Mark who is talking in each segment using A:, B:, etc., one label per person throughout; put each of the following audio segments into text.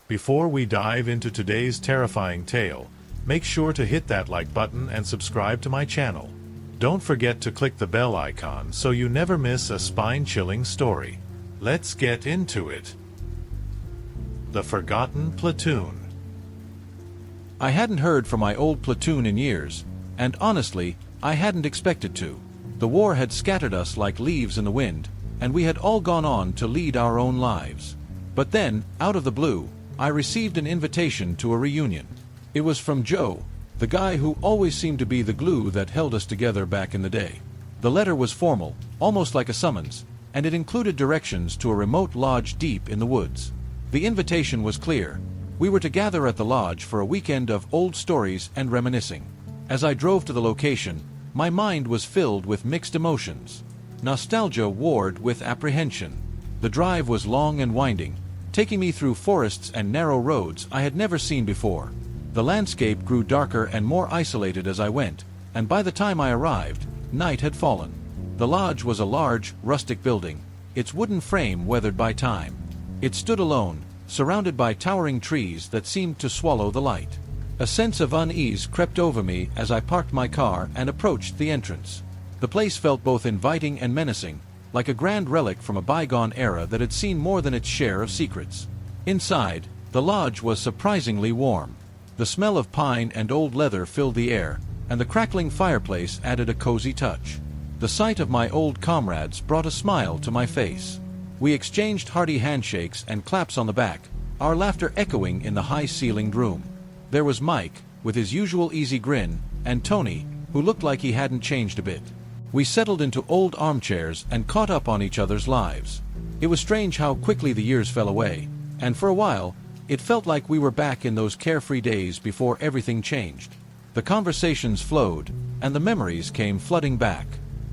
A: Before we dive into today's terrifying tale, make sure to hit that like button and subscribe to my channel. Don't forget to click the bell icon so you never miss a spine-chilling story. Let's get into it. The Forgotten Platoon.
B: I hadn't heard from my old platoon in years, and honestly, I hadn't expected to. The war had scattered us like leaves in the wind, and we had all gone on to lead our own lives. But then, out of the blue, I received an invitation to a reunion. It was from Joe, the guy who always seemed to be the glue that held us together back in the day. The letter was formal, almost like a summons, and it included directions to a remote lodge deep in the woods. The invitation was clear. We were to gather at the lodge for a weekend of old stories and reminiscing. As I drove to the location, my mind was filled with mixed emotions. Nostalgia warred with apprehension. The drive was long and winding, taking me through forests and narrow roads I had never seen before. The landscape grew darker and more isolated as I went, and by the time I arrived, night had fallen. The lodge was a large, rustic building, its wooden frame weathered by time. It stood alone, surrounded by towering trees that seemed to swallow the light. A sense of unease crept over me as I parked my car and approached the entrance. The place felt both inviting and menacing, like a grand relic from a bygone era that had seen more than its share of secrets. Inside, the lodge was surprisingly warm. The smell of pine and old leather filled the air, and the crackling fireplace added a cozy touch. The sight of my old comrades brought a smile to my face. We exchanged hearty handshakes and claps on the back, our laughter echoing in the high-ceilinged room. There was Mike, with his usual easy grin, and Tony, who looked like he hadn't changed a bit. We settled into old armchairs and caught up on each other's lives. It was strange how quickly the years fell away, and for a while, it felt like we were back in those carefree days before everything changed. The conversations flowed, and the memories came flooding back.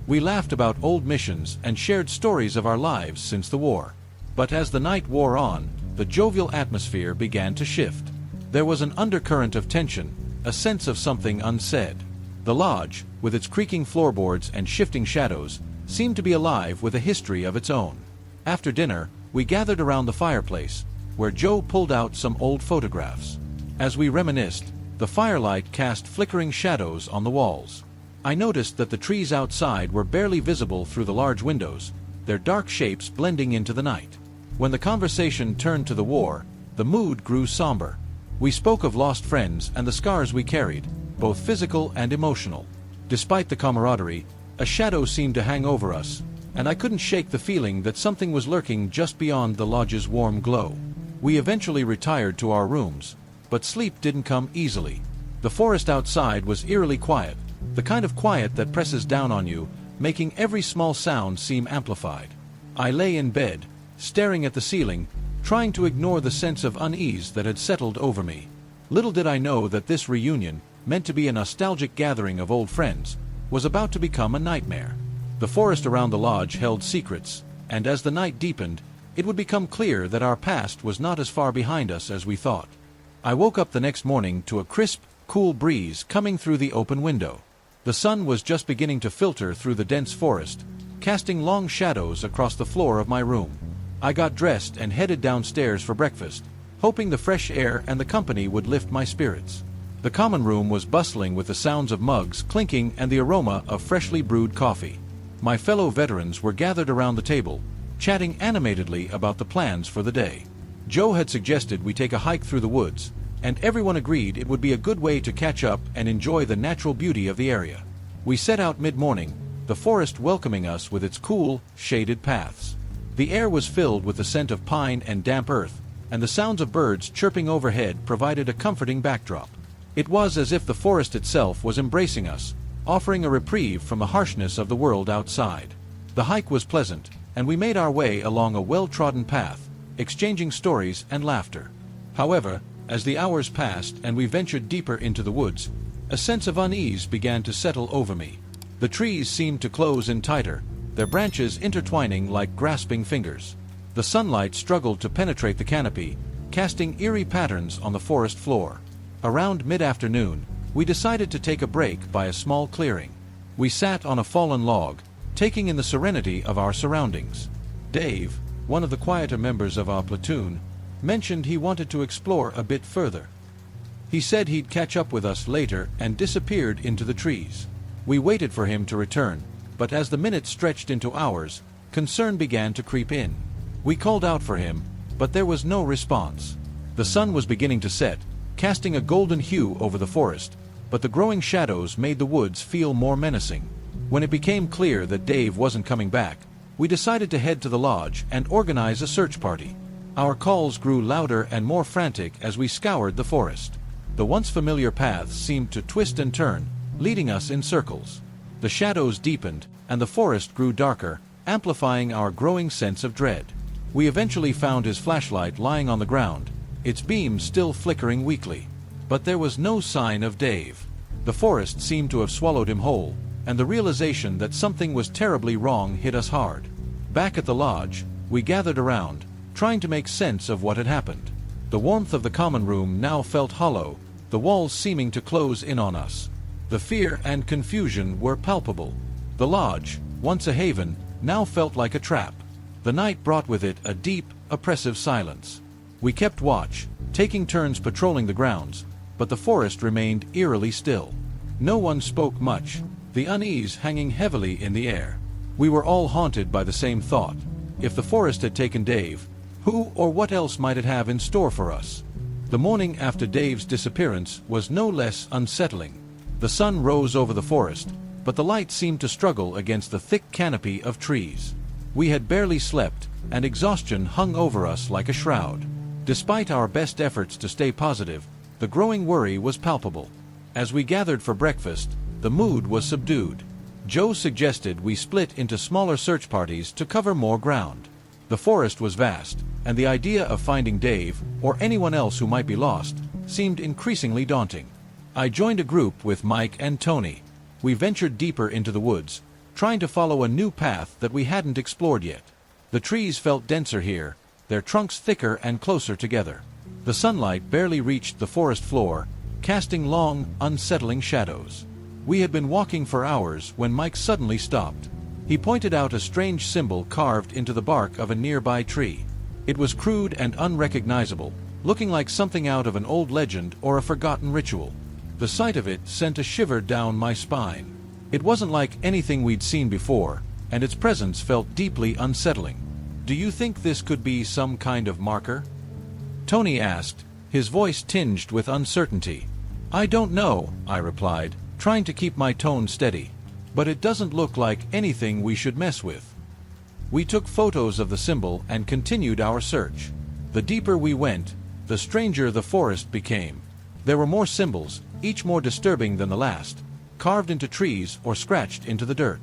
B: We laughed about old missions and shared stories of our lives since the war. But as the night wore on, the jovial atmosphere began to shift. There was an undercurrent of tension, a sense of something unsaid. The lodge, with its creaking floorboards and shifting shadows, seemed to be alive with a history of its own. After dinner, we gathered around the fireplace, where Joe pulled out some old photographs. As we reminisced, the firelight cast flickering shadows on the walls. I noticed that the trees outside were barely visible through the large windows, their dark shapes blending into the night. When the conversation turned to the war, the mood grew somber. We spoke of lost friends and the scars we carried, both physical and emotional. Despite the camaraderie, a shadow seemed to hang over us, and I couldn't shake the feeling that something was lurking just beyond the lodge's warm glow. We eventually retired to our rooms, but sleep didn't come easily. The forest outside was eerily quiet, the kind of quiet that presses down on you, making every small sound seem amplified. I lay in bed, staring at the ceiling, trying to ignore the sense of unease that had settled over me. Little did I know that this reunion, meant to be a nostalgic gathering of old friends, was about to become a nightmare. The forest around the lodge held secrets, and as the night deepened, it would become clear that our past was not as far behind us as we thought. I woke up the next morning to a crisp, cool breeze coming through the open window. The sun was just beginning to filter through the dense forest, casting long shadows across the floor of my room. I got dressed and headed downstairs for breakfast, hoping the fresh air and the company would lift my spirits. The common room was bustling with the sounds of mugs clinking and the aroma of freshly brewed coffee. My fellow veterans were gathered around the table, chatting animatedly about the plans for the day. Joe had suggested we take a hike through the woods, and everyone agreed it would be a good way to catch up and enjoy the natural beauty of the area. We set out mid-morning, the forest welcoming us with its cool, shaded paths. The air was filled with the scent of pine and damp earth, and the sounds of birds chirping overhead provided a comforting backdrop. It was as if the forest itself was embracing us, offering a reprieve from the harshness of the world outside. The hike was pleasant, and we made our way along a well-trodden path, exchanging stories and laughter. However, as the hours passed and we ventured deeper into the woods, a sense of unease began to settle over me. The trees seemed to close in tighter, their branches intertwining like grasping fingers. The sunlight struggled to penetrate the canopy, casting eerie patterns on the forest floor. Around mid-afternoon, we decided to take a break by a small clearing. We sat on a fallen log, taking in the serenity of our surroundings. Dave, one of the quieter members of our platoon, mentioned he wanted to explore a bit further. He said he'd catch up with us later and disappeared into the trees. We waited for him to return, but as the minutes stretched into hours, concern began to creep in. We called out for him, but there was no response. The sun was beginning to set, casting a golden hue over the forest, but the growing shadows made the woods feel more menacing. When it became clear that Dave wasn't coming back, we decided to head to the lodge and organize a search party. Our calls grew louder and more frantic as we scoured the forest. The once familiar paths seemed to twist and turn, leading us in circles. The shadows deepened, and the forest grew darker, amplifying our growing sense of dread. We eventually found his flashlight lying on the ground, its beam still flickering weakly. But there was no sign of Dave. The forest seemed to have swallowed him whole, and the realization that something was terribly wrong hit us hard. Back at the lodge, we gathered around, trying to make sense of what had happened. The warmth of the common room now felt hollow, the walls seeming to close in on us. The fear and confusion were palpable. The lodge, once a haven, now felt like a trap. The night brought with it a deep, oppressive silence. We kept watch, taking turns patrolling the grounds, but the forest remained eerily still. No one spoke much, the unease hanging heavily in the air. We were all haunted by the same thought. If the forest had taken Dave, who or what else might it have in store for us? The morning after Dave's disappearance was no less unsettling. The sun rose over the forest, but the light seemed to struggle against the thick canopy of trees. We had barely slept, and exhaustion hung over us like a shroud. Despite our best efforts to stay positive, the growing worry was palpable. As we gathered for breakfast, the mood was subdued. Joe suggested we split into smaller search parties to cover more ground. The forest was vast, and the idea of finding Dave, or anyone else who might be lost, seemed increasingly daunting. I joined a group with Mike and Tony. We ventured deeper into the woods, trying to follow a new path that we hadn't explored yet. The trees felt denser here, their trunks thicker and closer together. The sunlight barely reached the forest floor, casting long, unsettling shadows. We had been walking for hours when Mike suddenly stopped. He pointed out a strange symbol carved into the bark of a nearby tree. It was crude and unrecognizable, looking like something out of an old legend or a forgotten ritual. The sight of it sent a shiver down my spine. It wasn't like anything we'd seen before, and its presence felt deeply unsettling. "Do you think this could be some kind of marker?" Tony asked, his voice tinged with uncertainty. "I don't know," I replied, trying to keep my tone steady. "But it doesn't look like anything we should mess with." We took photos of the symbol and continued our search. The deeper we went, the stranger the forest became. There were more symbols, each more disturbing than the last, carved into trees or scratched into the dirt.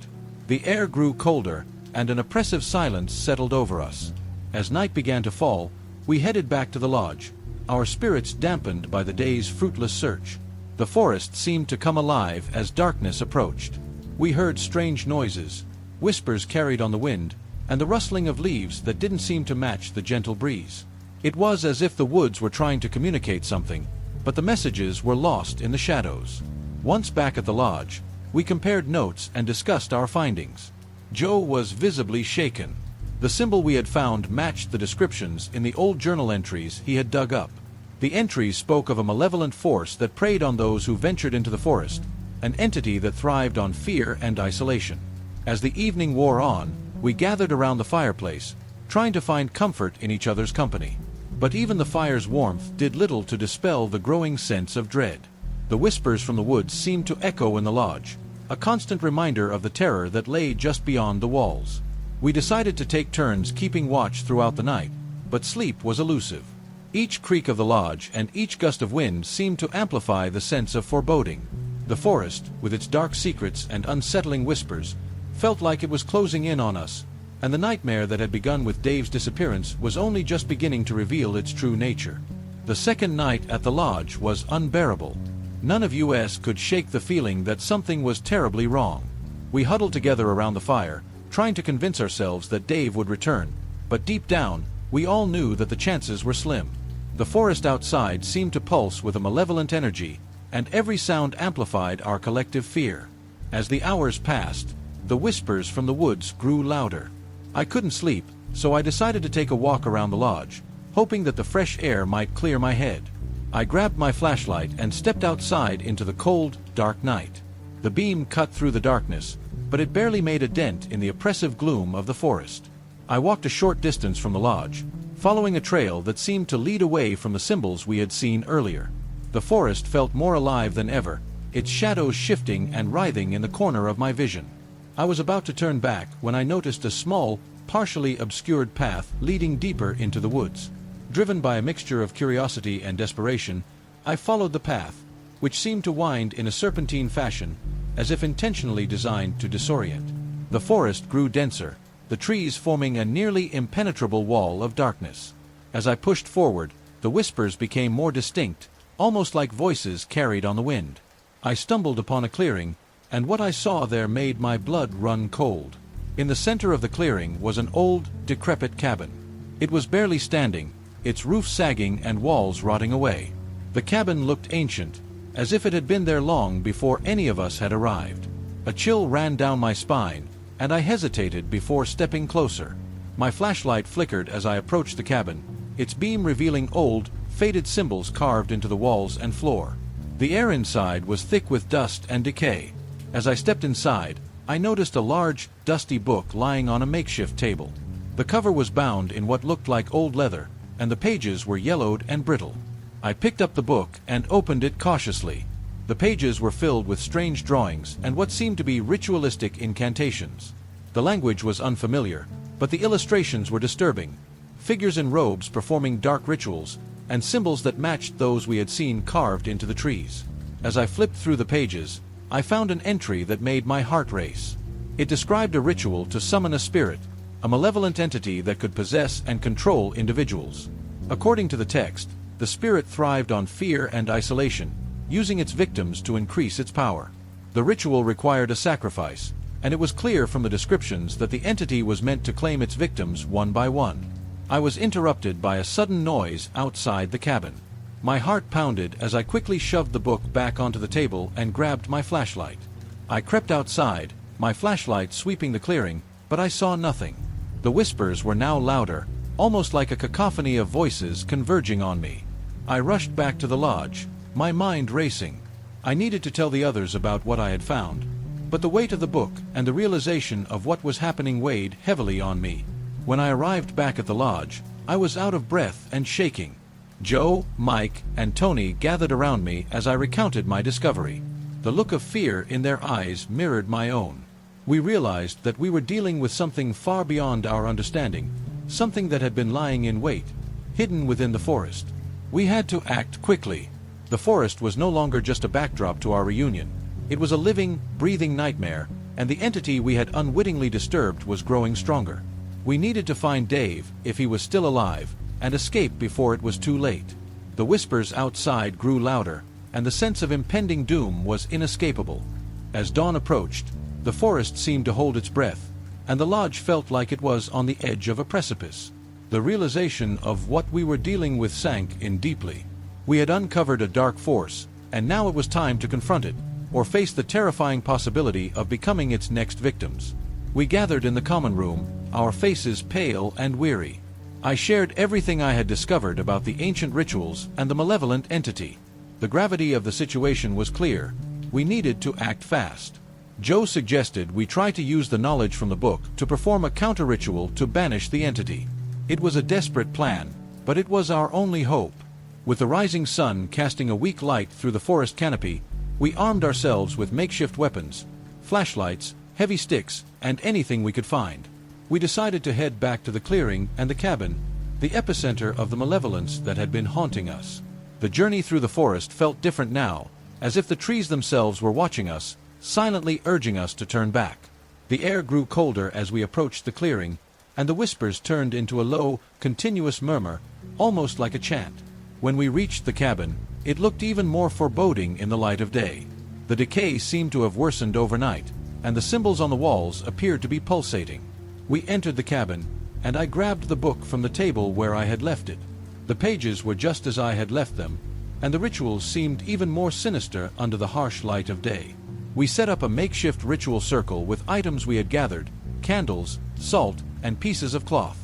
B: The air grew colder, and an oppressive silence settled over us. As night began to fall, we headed back to the lodge, our spirits dampened by the day's fruitless search. The forest seemed to come alive as darkness approached. We heard strange noises, whispers carried on the wind, and the rustling of leaves that didn't seem to match the gentle breeze. It was as if the woods were trying to communicate something, but the messages were lost in the shadows. Once back at the lodge, we compared notes and discussed our findings. Joe was visibly shaken. The symbol we had found matched the descriptions in the old journal entries he had dug up. The entries spoke of a malevolent force that preyed on those who ventured into the forest, an entity that thrived on fear and isolation. As the evening wore on, we gathered around the fireplace, trying to find comfort in each other's company. But even the fire's warmth did little to dispel the growing sense of dread. The whispers from the woods seemed to echo in the lodge, a constant reminder of the terror that lay just beyond the walls. We decided to take turns keeping watch throughout the night, but sleep was elusive. Each creak of the lodge and each gust of wind seemed to amplify the sense of foreboding. The forest, with its dark secrets and unsettling whispers, felt like it was closing in on us, and the nightmare that had begun with Dave's disappearance was only just beginning to reveal its true nature. The second night at the lodge was unbearable. None of us could shake the feeling that something was terribly wrong. We huddled together around the fire, trying to convince ourselves that Dave would return, but deep down, we all knew that the chances were slim. The forest outside seemed to pulse with a malevolent energy, and every sound amplified our collective fear. As the hours passed, the whispers from the woods grew louder. I couldn't sleep, so I decided to take a walk around the lodge, hoping that the fresh air might clear my head. I grabbed my flashlight and stepped outside into the cold, dark night. The beam cut through the darkness, but it barely made a dent in the oppressive gloom of the forest. I walked a short distance from the lodge, following a trail that seemed to lead away from the symbols we had seen earlier. The forest felt more alive than ever, its shadows shifting and writhing in the corner of my vision. I was about to turn back when I noticed a small, partially obscured path leading deeper into the woods. Driven by a mixture of curiosity and desperation, I followed the path, which seemed to wind in a serpentine fashion, as if intentionally designed to disorient. The forest grew denser, the trees forming a nearly impenetrable wall of darkness. As I pushed forward, the whispers became more distinct, almost like voices carried on the wind. I stumbled upon a clearing, and what I saw there made my blood run cold. In the center of the clearing was an old, decrepit cabin. It was barely standing, its roof sagging and walls rotting away. The cabin looked ancient, as if it had been there long before any of us had arrived. A chill ran down my spine, and I hesitated before stepping closer. My flashlight flickered as I approached the cabin, its beam revealing old, faded symbols carved into the walls and floor. The air inside was thick with dust and decay. As I stepped inside, I noticed a large, dusty book lying on a makeshift table. The cover was bound in what looked like old leather, and the pages were yellowed and brittle. I picked up the book and opened it cautiously. The pages were filled with strange drawings and what seemed to be ritualistic incantations. The language was unfamiliar, but the illustrations were disturbing. Figures in robes performing dark rituals, and symbols that matched those we had seen carved into the trees. As I flipped through the pages, I found an entry that made my heart race. It described a ritual to summon a spirit, a malevolent entity that could possess and control individuals. According to the text, the spirit thrived on fear and isolation, using its victims to increase its power. The ritual required a sacrifice, and it was clear from the descriptions that the entity was meant to claim its victims one by one. I was interrupted by a sudden noise outside the cabin. My heart pounded as I quickly shoved the book back onto the table and grabbed my flashlight. I crept outside, my flashlight sweeping the clearing, but I saw nothing. The whispers were now louder, almost like a cacophony of voices converging on me. I rushed back to the lodge, my mind racing. I needed to tell the others about what I had found, but the weight of the book and the realization of what was happening weighed heavily on me. When I arrived back at the lodge, I was out of breath and shaking. Joe, Mike, and Tony gathered around me as I recounted my discovery. The look of fear in their eyes mirrored my own. We realized that we were dealing with something far beyond our understanding, something that had been lying in wait, hidden within the forest. We had to act quickly. The forest was no longer just a backdrop to our reunion. It was a living, breathing nightmare, and the entity we had unwittingly disturbed was growing stronger. We needed to find Dave, if he was still alive, and escape before it was too late. The whispers outside grew louder, and the sense of impending doom was inescapable. As dawn approached, the forest seemed to hold its breath, and the lodge felt like it was on the edge of a precipice. The realization of what we were dealing with sank in deeply. We had uncovered a dark force, and now it was time to confront it, or face the terrifying possibility of becoming its next victims. We gathered in the common room, our faces pale and weary. I shared everything I had discovered about the ancient rituals and the malevolent entity. The gravity of the situation was clear. We needed to act fast. Joe suggested we try to use the knowledge from the book to perform a counter-ritual to banish the entity. It was a desperate plan, but it was our only hope. With the rising sun casting a weak light through the forest canopy, we armed ourselves with makeshift weapons, flashlights, heavy sticks, and anything we could find. We decided to head back to the clearing and the cabin, the epicenter of the malevolence that had been haunting us. The journey through the forest felt different now, as if the trees themselves were watching us, silently urging us to turn back. The air grew colder as we approached the clearing, and the whispers turned into a low, continuous murmur, almost like a chant. When we reached the cabin, it looked even more foreboding in the light of day. The decay seemed to have worsened overnight, and the symbols on the walls appeared to be pulsating. We entered the cabin, and I grabbed the book from the table where I had left it. The pages were just as I had left them, and the rituals seemed even more sinister under the harsh light of day. We set up a makeshift ritual circle with items we had gathered, candles, salt, and pieces of cloth.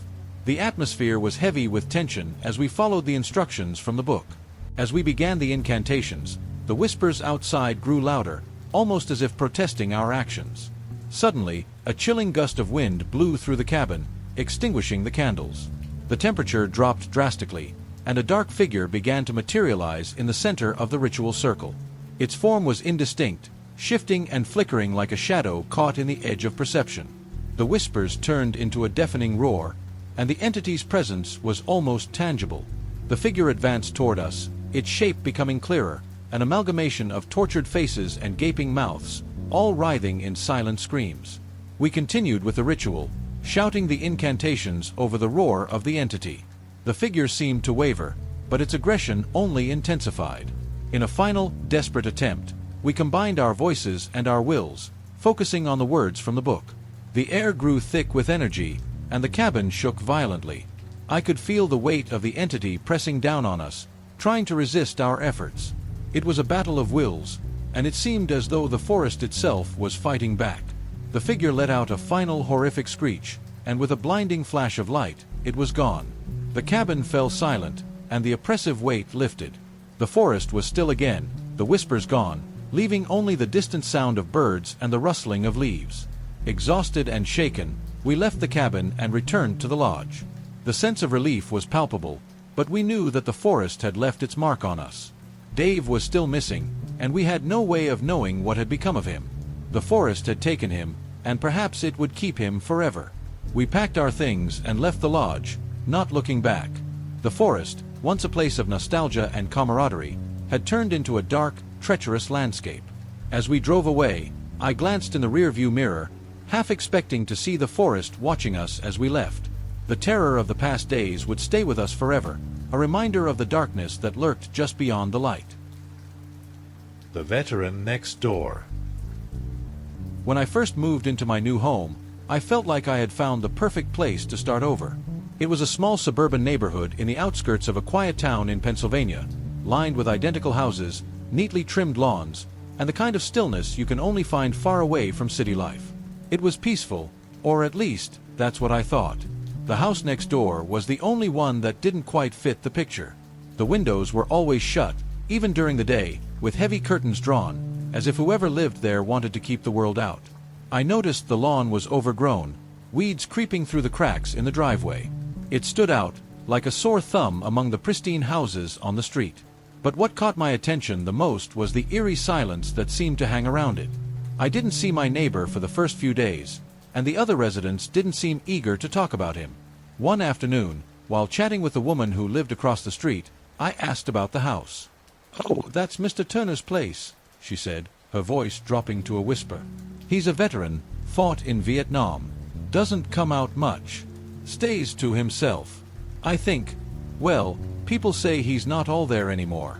B: The atmosphere was heavy with tension as we followed the instructions from the book. As we began the incantations, the whispers outside grew louder, almost as if protesting our actions. Suddenly, a chilling gust of wind blew through the cabin, extinguishing the candles. The temperature dropped drastically, and a dark figure began to materialize in the center of the ritual circle. Its form was indistinct, shifting and flickering like a shadow caught in the edge of perception. The whispers turned into a deafening roar, and the entity's presence was almost tangible. The figure advanced toward us, its shape becoming clearer, an amalgamation of tortured faces and gaping mouths, all writhing in silent screams. We continued with the ritual, shouting the incantations over the roar of the entity. The figure seemed to waver, but its aggression only intensified. In a final, desperate attempt, we combined our voices and our wills, focusing on the words from the book. The air grew thick with energy, and the cabin shook violently. I could feel the weight of the entity pressing down on us, trying to resist our efforts. It was a battle of wills, and it seemed as though the forest itself was fighting back. The figure let out a final horrific screech, and with a blinding flash of light, it was gone. The cabin fell silent, and the oppressive weight lifted. The forest was still again, the whispers gone, leaving only the distant sound of birds and the rustling of leaves. Exhausted and shaken, we left the cabin and returned to the lodge. The sense of relief was palpable, but we knew that the forest had left its mark on us. Dave was still missing, and we had no way of knowing what had become of him. The forest had taken him, and perhaps it would keep him forever. We packed our things and left the lodge, not looking back. The forest, once a place of nostalgia and camaraderie, had turned into a dark, treacherous landscape. As we drove away, I glanced in the rearview mirror, half expecting to see the forest watching us as we left. The terror of the past days would stay with us forever, a reminder of the darkness that lurked just beyond the light.
A: The veteran next door.
B: When I first moved into my new home, I felt like I had found the perfect place to start over. It was a small suburban neighborhood in the outskirts of a quiet town in Pennsylvania, lined with identical houses, neatly trimmed lawns, and the kind of stillness you can only find far away from city life. It was peaceful, or at least, that's what I thought. The house next door was the only one that didn't quite fit the picture. The windows were always shut, even during the day, with heavy curtains drawn, as if whoever lived there wanted to keep the world out. I noticed the lawn was overgrown, weeds creeping through the cracks in the driveway. It stood out, like a sore thumb among the pristine houses on the street. But what caught my attention the most was the eerie silence that seemed to hang around it. I didn't see my neighbor for the first few days, and the other residents didn't seem eager to talk about him. One afternoon, while chatting with the woman who lived across the street, I asked about the house. "Oh, that's Mr. Turner's place," she said, her voice dropping to a whisper. "He's a veteran, fought in Vietnam, doesn't come out much, stays to himself. I think, well, people say he's not all there anymore."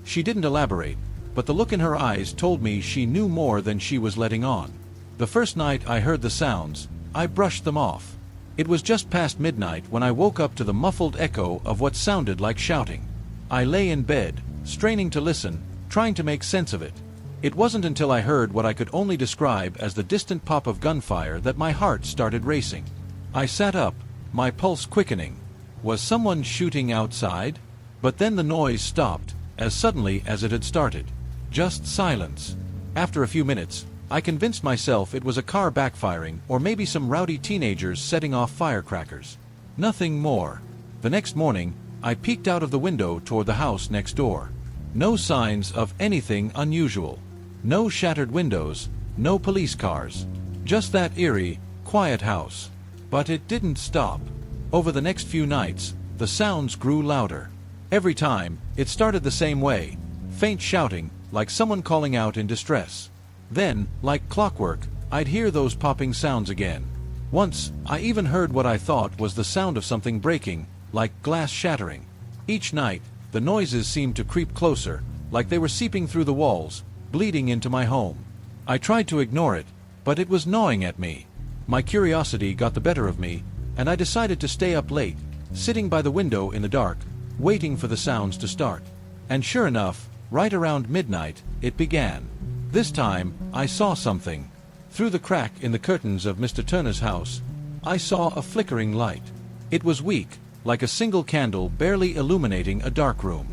B: She didn't elaborate, but the look in her eyes told me she knew more than she was letting on. The first night I heard the sounds, I brushed them off. It was just past midnight when I woke up to the muffled echo of what sounded like shouting. I lay in bed, straining to listen, trying to make sense of it. It wasn't until I heard what I could only describe as the distant pop of gunfire that my heart started racing. I sat up, my pulse quickening. Was someone shooting outside? But then the noise stopped, as suddenly as it had started. Just silence. After a few minutes, I convinced myself it was a car backfiring or maybe some rowdy teenagers setting off firecrackers. Nothing more. The next morning, I peeked out of the window toward the house next door. No signs of anything unusual. No shattered windows, no police cars. Just that eerie, quiet house. But it didn't stop. Over the next few nights, the sounds grew louder. Every time, it started the same way. Faint shouting, like someone calling out in distress. Then, like clockwork, I'd hear those popping sounds again. Once, I even heard what I thought was the sound of something breaking, like glass shattering. Each night, the noises seemed to creep closer, like they were seeping through the walls, bleeding into my home. I tried to ignore it, but it was gnawing at me. My curiosity got the better of me, and I decided to stay up late, sitting by the window in the dark, waiting for the sounds to start. And sure enough, right around midnight, it began. This time, I saw something. Through the crack in the curtains of Mr. Turner's house, I saw a flickering light. It was weak, like a single candle barely illuminating a dark room.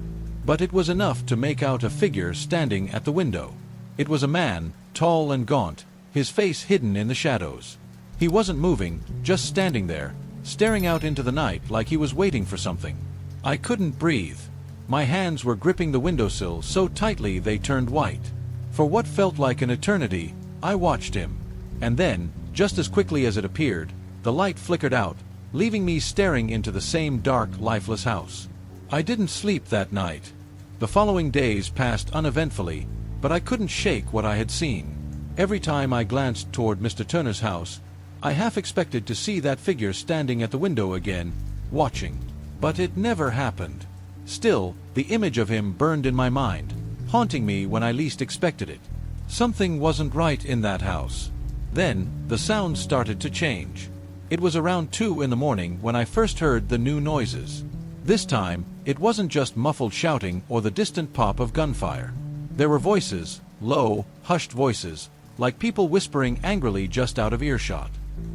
B: But it was enough to make out a figure standing at the window. It was a man, tall and gaunt, his face hidden in the shadows. He wasn't moving, just standing there, staring out into the night like he was waiting for something. I couldn't breathe. My hands were gripping the windowsill so tightly they turned white. For what felt like an eternity, I watched him. And then, just as quickly as it appeared, the light flickered out, leaving me staring into the same dark, lifeless house. I didn't sleep that night. The following days passed uneventfully, but I couldn't shake what I had seen. Every time I glanced toward Mr. Turner's house, I half expected to see that figure standing at the window again, watching. But it never happened. Still, the image of him burned in my mind, haunting me when I least expected it. Something wasn't right in that house. Then, the sounds started to change. It was around 2 in the morning when I first heard the new noises. This time, it wasn't just muffled shouting or the distant pop of gunfire. There were voices, low, hushed voices, like people whispering angrily just out of earshot.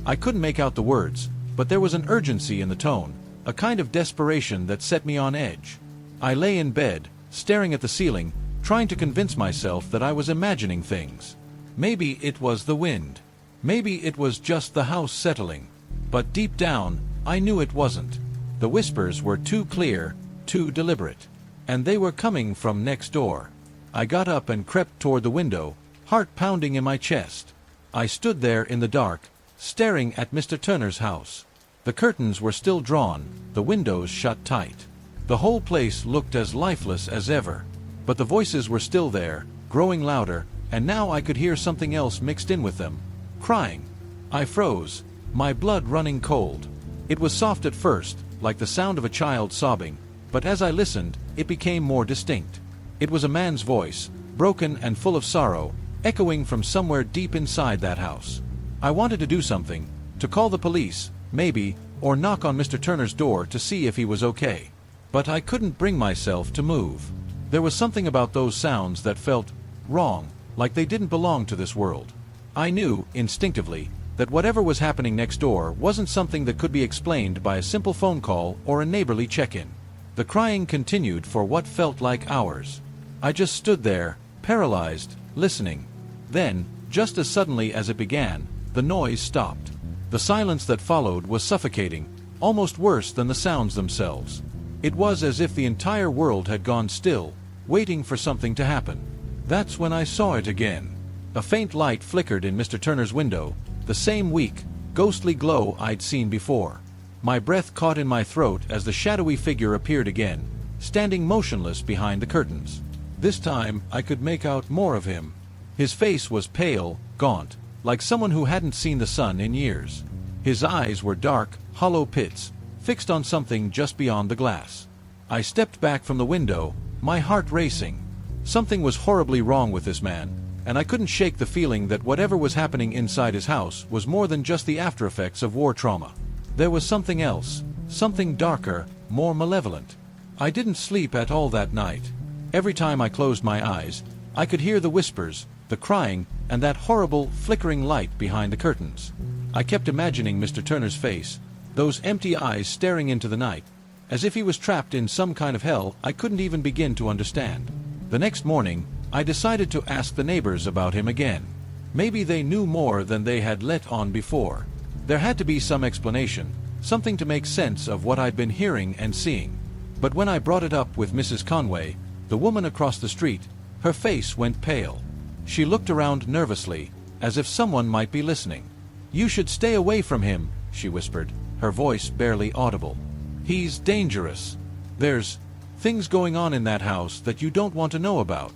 B: I couldn't make out the words, but there was an urgency in the tone, a kind of desperation that set me on edge. I lay in bed, staring at the ceiling, trying to convince myself that I was imagining things. Maybe it was the wind. Maybe it was just the house settling. But deep down, I knew it wasn't. The whispers were too clear, too deliberate. And they were coming from next door. I got up and crept toward the window, heart pounding in my chest. I stood there in the dark, staring at Mr. Turner's house. The curtains were still drawn, the windows shut tight. The whole place looked as lifeless as ever. But the voices were still there, growing louder, and now I could hear something else mixed in with them. Crying. I froze, my blood running cold. It was soft at first, like the sound of a child sobbing, but as I listened, it became more distinct. It was a man's voice, broken and full of sorrow, echoing from somewhere deep inside that house. I wanted to do something, to call the police, maybe, or knock on Mr. Turner's door to see if he was okay. But I couldn't bring myself to move. There was something about those sounds that felt wrong, like they didn't belong to this world. I knew, instinctively, that whatever was happening next door wasn't something that could be explained by a simple phone call or a neighborly check-in. The crying continued for what felt like hours. I just stood there, paralyzed, listening. Then, just as suddenly as it began, the noise stopped. The silence that followed was suffocating, almost worse than the sounds themselves. It was as if the entire world had gone still, waiting for something to happen. That's when I saw it again. A faint light flickered in Mr. Turner's window, the same weak, ghostly glow I'd seen before. My breath caught in my throat as the shadowy figure appeared again, standing motionless behind the curtains. This time, I could make out more of him. His face was pale, gaunt, like someone who hadn't seen the sun in years. His eyes were dark, hollow pits, fixed on something just beyond the glass. I stepped back from the window, my heart racing. Something was horribly wrong with this man, and I couldn't shake the feeling that whatever was happening inside his house was more than just the aftereffects of war trauma. There was something else, something darker, more malevolent. I didn't sleep at all that night. Every time I closed my eyes, I could hear the whispers, the crying, and that horrible, flickering light behind the curtains. I kept imagining Mr. Turner's face, those empty eyes staring into the night, as if he was trapped in some kind of hell I couldn't even begin to understand. The next morning, I decided to ask the neighbors about him again. Maybe they knew more than they had let on before. There had to be some explanation, something to make sense of what I'd been hearing and seeing. But when I brought it up with Mrs. Conway, the woman across the street, her face went pale. She looked around nervously, as if someone might be listening. "You should stay away from him," she whispered, her voice barely audible. "He's dangerous. There's things going on in that house that you don't want to know about."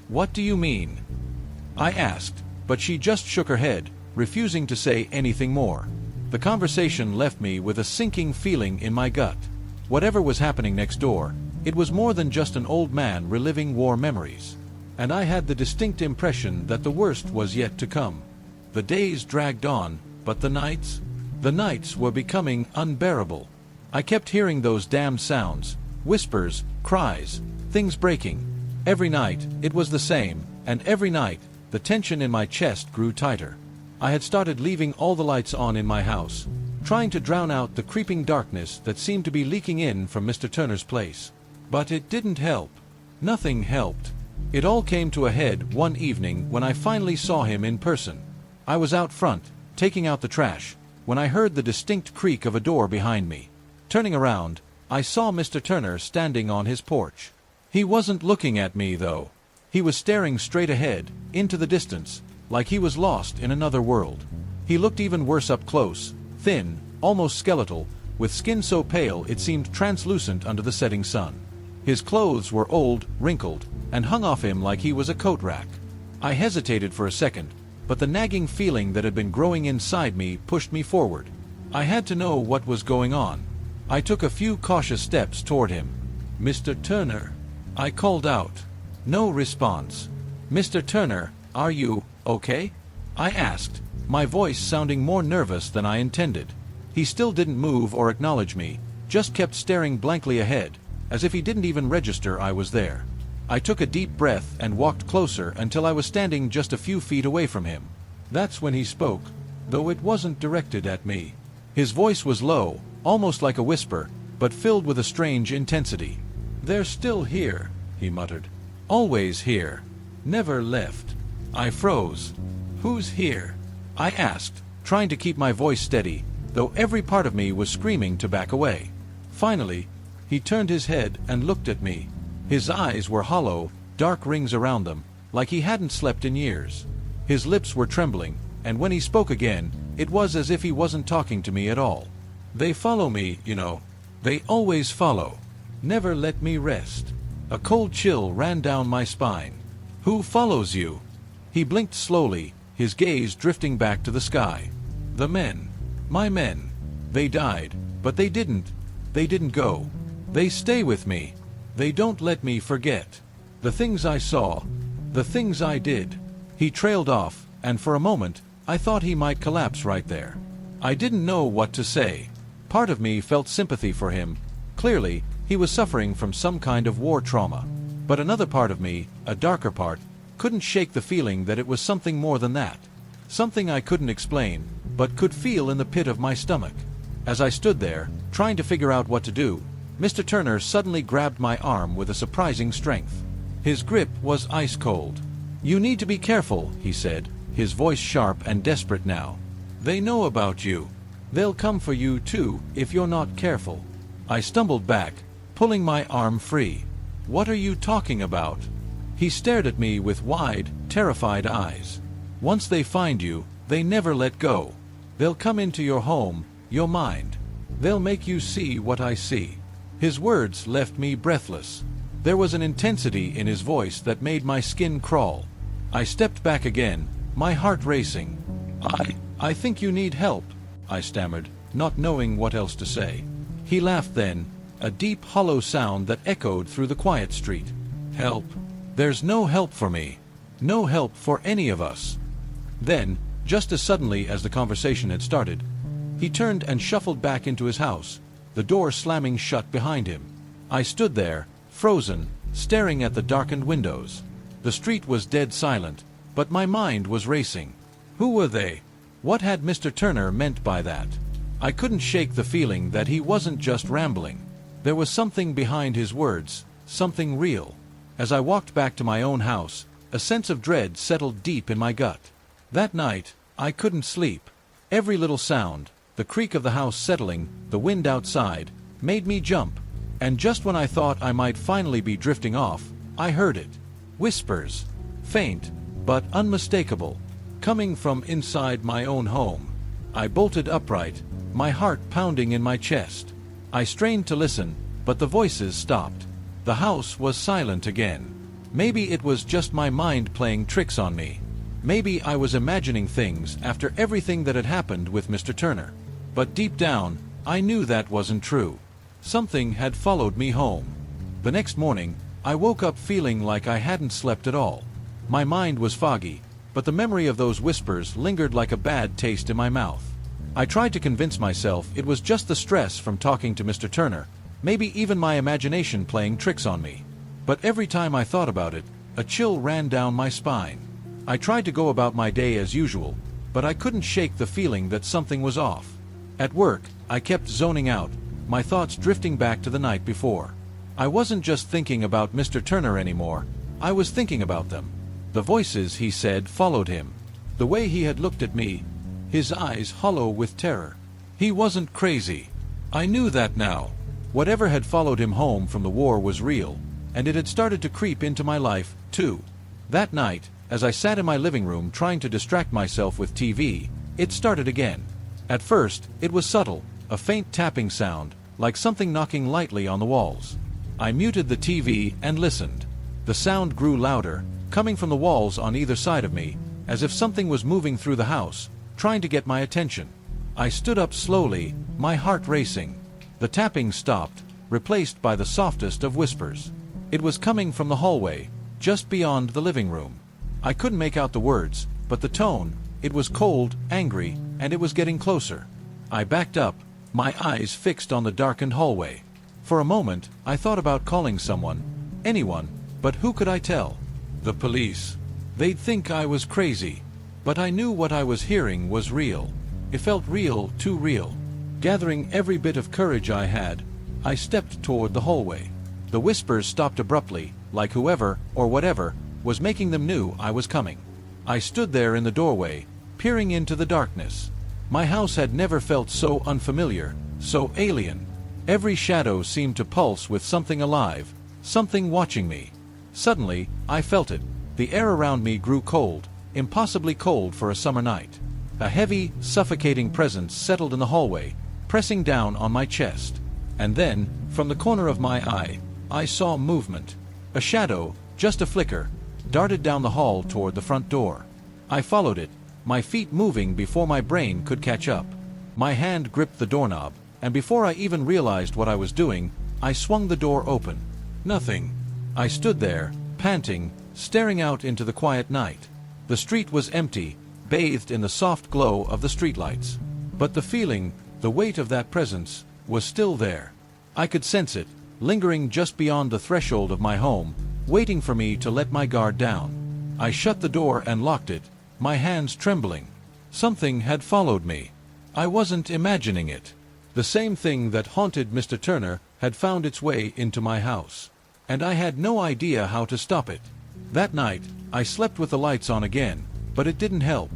B: "What do you mean?" I asked, but she just shook her head, refusing to say anything more. The conversation left me with a sinking feeling in my gut. Whatever was happening next door, it was more than just an old man reliving war memories. And I had the distinct impression that the worst was yet to come. The days dragged on, but the nights? The nights were becoming unbearable. I kept hearing those damned sounds, whispers, cries, things breaking. Every night, it was the same, and every night, the tension in my chest grew tighter. I had started leaving all the lights on in my house, trying to drown out the creeping darkness that seemed to be leaking in from Mr. Turner's place. But it didn't help. Nothing helped. It all came to a head one evening when I finally saw him in person. I was out front, taking out the trash, when I heard the distinct creak of a door behind me. Turning around, I saw Mr. Turner standing on his porch. He wasn't looking at me, though. He was staring straight ahead, into the distance, like he was lost in another world. He looked even worse up close, thin, almost skeletal, with skin so pale it seemed translucent under the setting sun. His clothes were old, wrinkled, and hung off him like he was a coat rack. I hesitated for a second, but the nagging feeling that had been growing inside me pushed me forward. I had to know what was going on. I took a few cautious steps toward him. "Mr. Turner," I called out. No response. "Mr. Turner, are you okay?" I asked, my voice sounding more nervous than I intended. He still didn't move or acknowledge me, just kept staring blankly ahead, as if he didn't even register I was there. I took a deep breath and walked closer until I was standing just a few feet away from him. That's when he spoke, though it wasn't directed at me. His voice was low, almost like a whisper, but filled with a strange intensity. "They're still here," he muttered. "Always here. Never left." I froze. "Who's here?" I asked, trying to keep my voice steady, though every part of me was screaming to back away. Finally, he turned his head and looked at me. His eyes were hollow, dark rings around them, like he hadn't slept in years. His lips were trembling, and when he spoke again, it was as if he wasn't talking to me at all. "They follow me, you know. They always follow. Never let me rest." A cold chill ran down my spine. "Who follows you?" He blinked slowly, his gaze drifting back to the sky. "The men. My men. They died, but they didn't go. They stay with me. They don't let me forget. The things I saw, the things I did." He trailed off, and for a moment, I thought he might collapse right there. I didn't know what to say. Part of me felt sympathy for him. Clearly, he was suffering from some kind of war trauma. But another part of me, a darker part, couldn't shake the feeling that it was something more than that. Something I couldn't explain, but could feel in the pit of my stomach. As I stood there, trying to figure out what to do, Mr. Turner suddenly grabbed my arm with a surprising strength. His grip was ice cold. "You need to be careful," he said, his voice sharp and desperate now. "They know about you. They'll come for you too, if you're not careful." I stumbled back, pulling my arm free. "What are you talking about?" He stared at me with wide, terrified eyes. "Once they find you, they never let go. They'll come into your home, your mind. They'll make you see what I see." His words left me breathless. There was an intensity in his voice that made my skin crawl. I stepped back again, my heart racing. I think you need help," I stammered, not knowing what else to say. He laughed then, a deep hollow sound that echoed through the quiet street. "Help? There's no help for me. No help for any of us." Then, just as suddenly as the conversation had started, he turned and shuffled back into his house, the door slamming shut behind him. I stood there, frozen, staring at the darkened windows. The street was dead silent, but my mind was racing. Who were they? What had Mr. Turner meant by that? I couldn't shake the feeling that he wasn't just rambling. There was something behind his words, something real. As I walked back to my own house, a sense of dread settled deep in my gut. That night, I couldn't sleep. Every little sound, the creak of the house settling, the wind outside, made me jump. And just when I thought I might finally be drifting off, I heard it. Whispers. Faint, but unmistakable. Coming from inside my own home. I bolted upright, my heart pounding in my chest. I strained to listen, but the voices stopped. The house was silent again. Maybe it was just my mind playing tricks on me. Maybe I was imagining things after everything that had happened with Mr. Turner. But deep down, I knew that wasn't true. Something had followed me home. The next morning, I woke up feeling like I hadn't slept at all. My mind was foggy, but the memory of those whispers lingered like a bad taste in my mouth. I tried to convince myself it was just the stress from talking to Mr. Turner, maybe even my imagination playing tricks on me. But every time I thought about it, a chill ran down my spine. I tried to go about my day as usual, but I couldn't shake the feeling that something was off. At work, I kept zoning out, my thoughts drifting back to the night before. I wasn't just thinking about Mr. Turner anymore, I was thinking about them. The voices, he said, followed him. The way he had looked at me, his eyes hollow with terror. He wasn't crazy. I knew that now. Whatever had followed him home from the war was real, and it had started to creep into my life, too. That night, as I sat in my living room trying to distract myself with TV, it started again. At first, it was subtle, a faint tapping sound, like something knocking lightly on the walls. I muted the TV and listened. The sound grew louder, coming from the walls on either side of me, as if something was moving through the house, trying to get my attention. I stood up slowly, my heart racing. The tapping stopped, replaced by the softest of whispers. It was coming from the hallway, just beyond the living room. I couldn't make out the words, but the tone, it was cold, angry, and it was getting closer. I backed up, my eyes fixed on the darkened hallway. For a moment, I thought about calling someone, anyone, but who could I tell? The police. They'd think I was crazy. But I knew what I was hearing was real. It felt real, too real. Gathering every bit of courage I had, I stepped toward the hallway. The whispers stopped abruptly, like whoever, or whatever, was making them knew I was coming. I stood there in the doorway, peering into the darkness. My house had never felt so unfamiliar, so alien. Every shadow seemed to pulse with something alive, something watching me. Suddenly, I felt it. The air around me grew cold, impossibly cold for a summer night. A heavy, suffocating presence settled in the hallway, pressing down on my chest. And then, from the corner of my eye, I saw movement. A shadow, just a flicker, darted down the hall toward the front door. I followed it, my feet moving before my brain could catch up. My hand gripped the doorknob, and before I even realized what I was doing, I swung the door open. Nothing. I stood there, panting, staring out into the quiet night. The street was empty, bathed in the soft glow of the streetlights. But the feeling, the weight of that presence, was still there. I could sense it, lingering just beyond the threshold of my home, waiting for me to let my guard down. I shut the door and locked it, my hands trembling. Something had followed me. I wasn't imagining it. The same thing that haunted Mr. Turner had found its way into my house. And I had no idea how to stop it. That night, I slept with the lights on again, but it didn't help.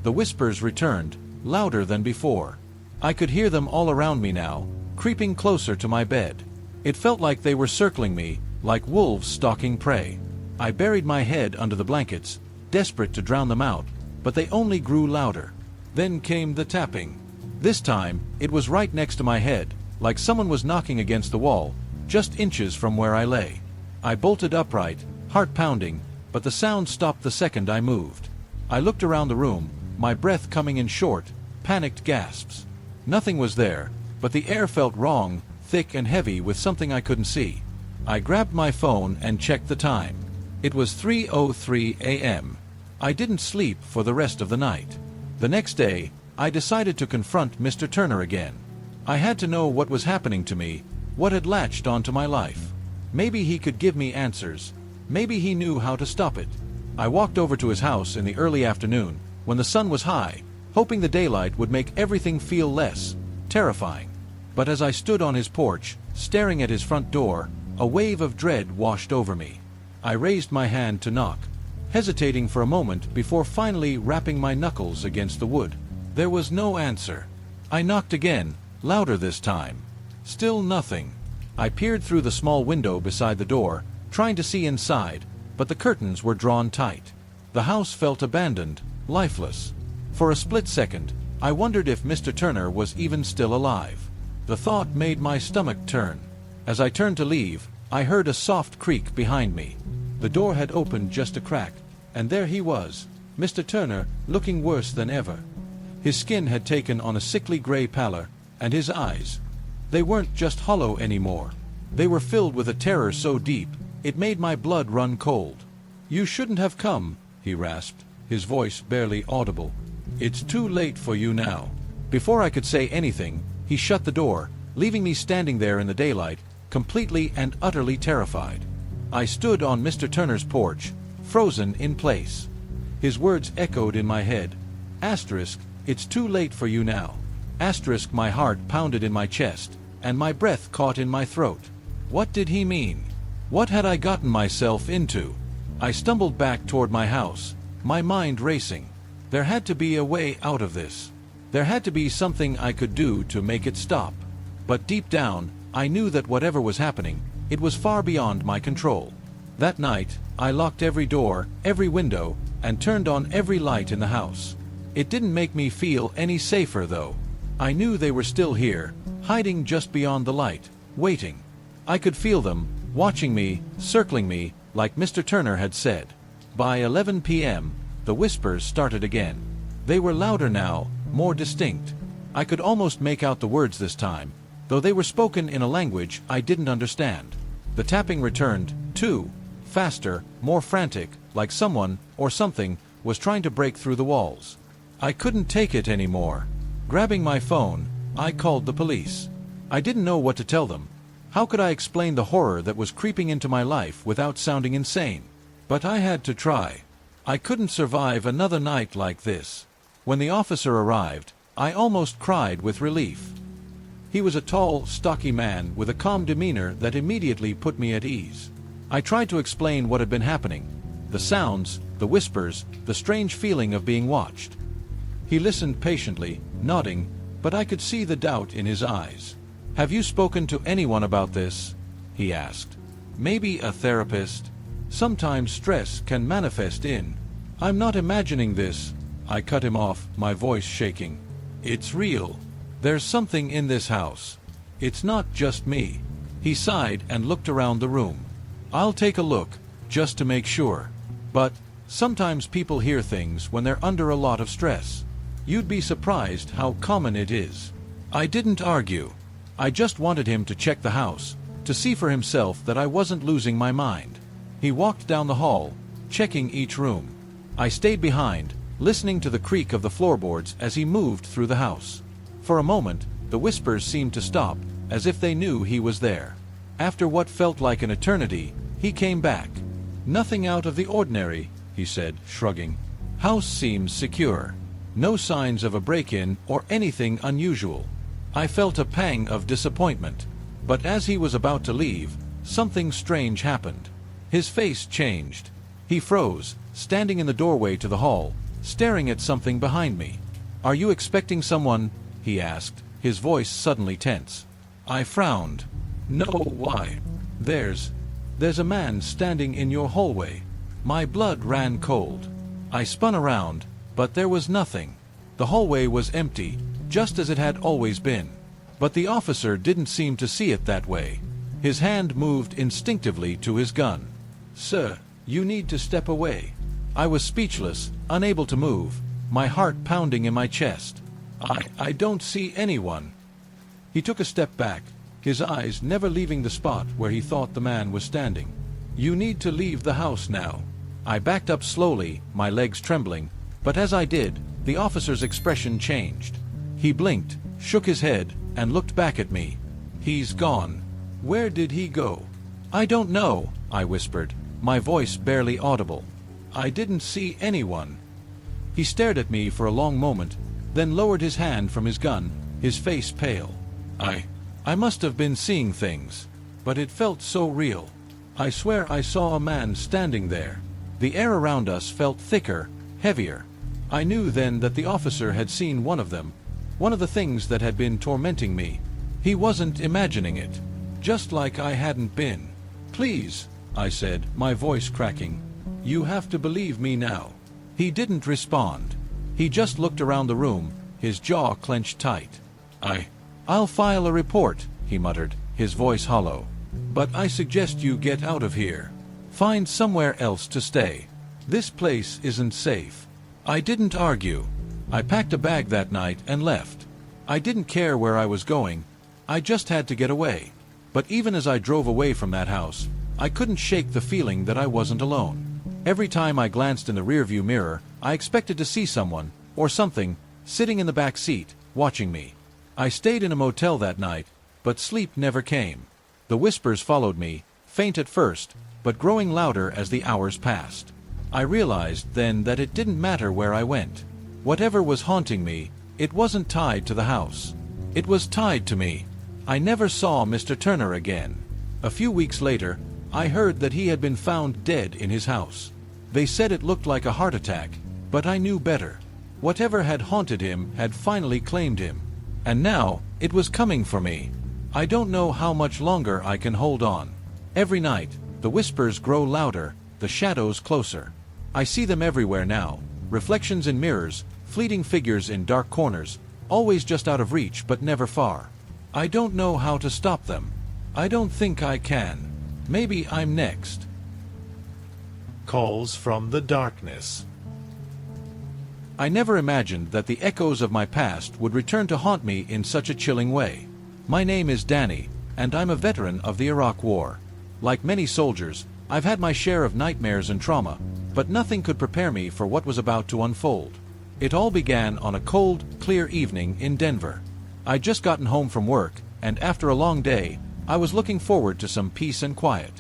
B: The whispers returned, louder than before. I could hear them all around me now, creeping closer to my bed. It felt like they were circling me, like wolves stalking prey. I buried my head under the blankets, desperate to drown them out, but they only grew louder. Then came the tapping. This time, it was right next to my head, like someone was knocking against the wall, just inches from where I lay. I bolted upright, heart pounding, but the sound stopped the second I moved. I looked around the room, my breath coming in short, panicked gasps. Nothing was there, but the air felt wrong, thick and heavy with something I couldn't see. I grabbed my phone and checked the time. It was 3:03 a.m. I didn't sleep for the rest of the night. The next day, I decided to confront Mr. Turner again. I had to know what was happening to me, what had latched onto my life. Maybe he could give me answers. Maybe he knew how to stop it. I walked over to his house in the early afternoon, when the sun was high, hoping the daylight would make everything feel less terrifying. But as I stood on his porch, staring at his front door, a wave of dread washed over me. I raised my hand to knock, hesitating for a moment before finally rapping my knuckles against the wood. There was no answer. I knocked again, louder this time. Still nothing. I peered through the small window beside the door, trying to see inside, but the curtains were drawn tight. The house felt abandoned, lifeless. For a split second, I wondered if Mr. Turner was even still alive. The thought made my stomach turn. As I turned to leave, I heard a soft creak behind me. The door had opened just a crack, and there he was, Mr. Turner, looking worse than ever. His skin had taken on a sickly gray pallor, and his eyes, they weren't just hollow anymore. They were filled with a terror so deep, it made my blood run cold. "You shouldn't have come," he rasped, his voice barely audible. "It's too late for you now." Before I could say anything, he shut the door, leaving me standing there in the daylight, completely and utterly terrified. I stood on Mr. Turner's porch, frozen in place. His words echoed in my head. Asterisk, "It's too late for you now." Asterisk, my heart pounded in my chest, and my breath caught in my throat. What did he mean? What had I gotten myself into? I stumbled back toward my house, my mind racing. There had to be a way out of this. There had to be something I could do to make it stop. But deep down, I knew that whatever was happening, it was far beyond my control. That night, I locked every door, every window, and turned on every light in the house. It didn't make me feel any safer, though. I knew they were still here, hiding just beyond the light, waiting. I could feel them, watching me, circling me, like Mr. Turner had said. By 11 p.m., the whispers started again. They were louder now, more distinct. I could almost make out the words this time, though they were spoken in a language I didn't understand. The tapping returned, too, faster, more frantic, like someone, or something, was trying to break through the walls. I couldn't take it anymore. Grabbing my phone, I called the police. I didn't know what to tell them. How could I explain the horror that was creeping into my life without sounding insane? But I had to try. I couldn't survive another night like this. When the officer arrived, I almost cried with relief. He was a tall, stocky man with a calm demeanor that immediately put me at ease. I tried to explain what had been happening. The sounds, the whispers, the strange feeling of being watched. He listened patiently, nodding, but I could see the doubt in his eyes. "Have you spoken to anyone about this?" he asked. "Maybe a therapist? Sometimes stress can manifest in—" "I'm not imagining this," I cut him off, my voice shaking. "It's real. There's something in this house. It's not just me." He sighed and looked around the room. "I'll take a look, just to make sure. But sometimes people hear things when they're under a lot of stress. You'd be surprised how common it is." I didn't argue. I just wanted him to check the house, to see for himself that I wasn't losing my mind. He walked down the hall, checking each room. I stayed behind, listening to the creak of the floorboards as he moved through the house. For a moment, the whispers seemed to stop, as if they knew he was there. After what felt like an eternity, he came back. "Nothing out of the ordinary," he said, shrugging. "House seems secure. No signs of a break-in or anything unusual." I felt a pang of disappointment. But as he was about to leave, something strange happened. His face changed. He froze, standing in the doorway to the hall, staring at something behind me. "Are you expecting someone?" he asked, his voice suddenly tense. I frowned. "No, why? There's a man standing in your hallway." My blood ran cold. I spun around, but there was nothing. The hallway was empty, just as it had always been. But the officer didn't seem to see it that way. His hand moved instinctively to his gun. "Sir, you need to step away." I was speechless, unable to move, my heart pounding in my chest. I don't see anyone." He took a step back, his eyes never leaving the spot where he thought the man was standing. "You need to leave the house now." I backed up slowly, my legs trembling, but as I did, the officer's expression changed. He blinked, shook his head, and looked back at me. "He's gone." "Where did he go?" "I don't know," I whispered, my voice barely audible. "I didn't see anyone." He stared at me for a long moment, then lowered his hand from his gun, his face pale. I must have been seeing things, but it felt so real. I swear I saw a man standing there. The air around us felt thicker, heavier. I knew then that the officer had seen one of them, one of the things that had been tormenting me. He wasn't imagining it, just like I hadn't been. "Please," I said, my voice cracking. "You have to believe me now." He didn't respond. He just looked around the room, his jaw clenched tight. I'll file a report," he muttered, his voice hollow. "But I suggest you get out of here. Find somewhere else to stay. This place isn't safe." I didn't argue. I packed a bag that night and left. I didn't care where I was going. I just had to get away. But even as I drove away from that house, I couldn't shake the feeling that I wasn't alone. Every time I glanced in the rearview mirror, I expected to see someone, or something, sitting in the back seat, watching me. I stayed in a motel that night, but sleep never came. The whispers followed me, faint at first, but growing louder as the hours passed. I realized then that it didn't matter where I went. Whatever was haunting me, It wasn't tied to the house. It was tied to me. I never saw Mr. Turner again. A few weeks later, I heard that he had been found dead in his house. They said it looked like a heart attack, but I knew better. Whatever had haunted him had finally claimed him. And now, it was coming for me. I don't know how much longer I can hold on. Every night, the whispers grow louder, the shadows closer. I see them everywhere now, reflections in mirrors, fleeting figures in dark corners, always just out of reach but never far. I don't know how to stop them. I don't think I can. Maybe I'm next.
A: Calls from the darkness.
B: I never imagined that the echoes of my past would return to haunt me in such a chilling way. My name is Danny, and I'm a veteran of the Iraq War. Like many soldiers, I've had my share of nightmares and trauma, but nothing could prepare me for what was about to unfold. It all began on a cold, clear evening in Denver. I'd just gotten home from work, and after a long day, I was looking forward to some peace and quiet.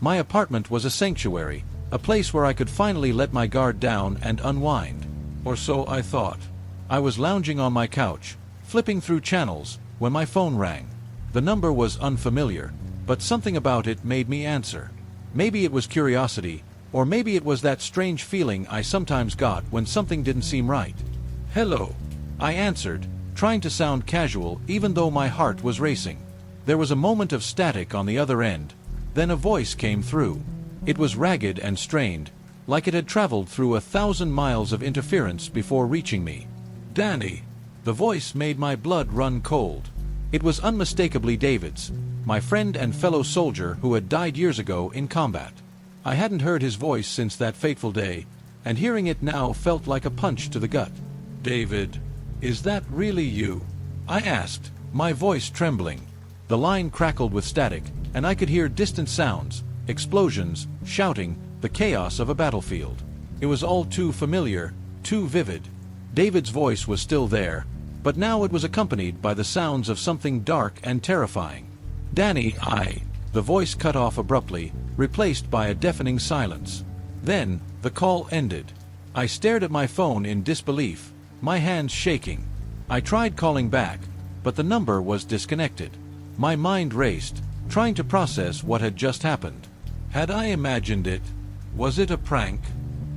B: My apartment was a sanctuary, a place where I could finally let my guard down and unwind. Or so I thought. I was lounging on my couch, flipping through channels, when my phone rang. The number was unfamiliar, but something about it made me answer. Maybe it was curiosity, or maybe it was that strange feeling I sometimes got when something didn't seem right. "Hello," I answered, trying to sound casual even though my heart was racing. There was a moment of static on the other end, then a voice came through. It was ragged and strained, like it had traveled through 1,000 miles of interference before reaching me. "Danny." The voice made my blood run cold. It was unmistakably David's, my friend and fellow soldier who had died years ago in combat. I hadn't heard his voice since that fateful day, and hearing it now felt like a punch to the gut. "David, is that really you?" I asked, my voice trembling. The line crackled with static, and I could hear distant sounds, explosions, shouting, the chaos of a battlefield. It was all too familiar, too vivid. David's voice was still there, but now it was accompanied by the sounds of something dark and terrifying. "Danny, The voice cut off abruptly, replaced by a deafening silence. Then, the call ended. I stared at my phone in disbelief, my hands shaking. I tried calling back, but the number was disconnected. My mind raced, trying to process what had just happened. Had I imagined it? Was it a prank?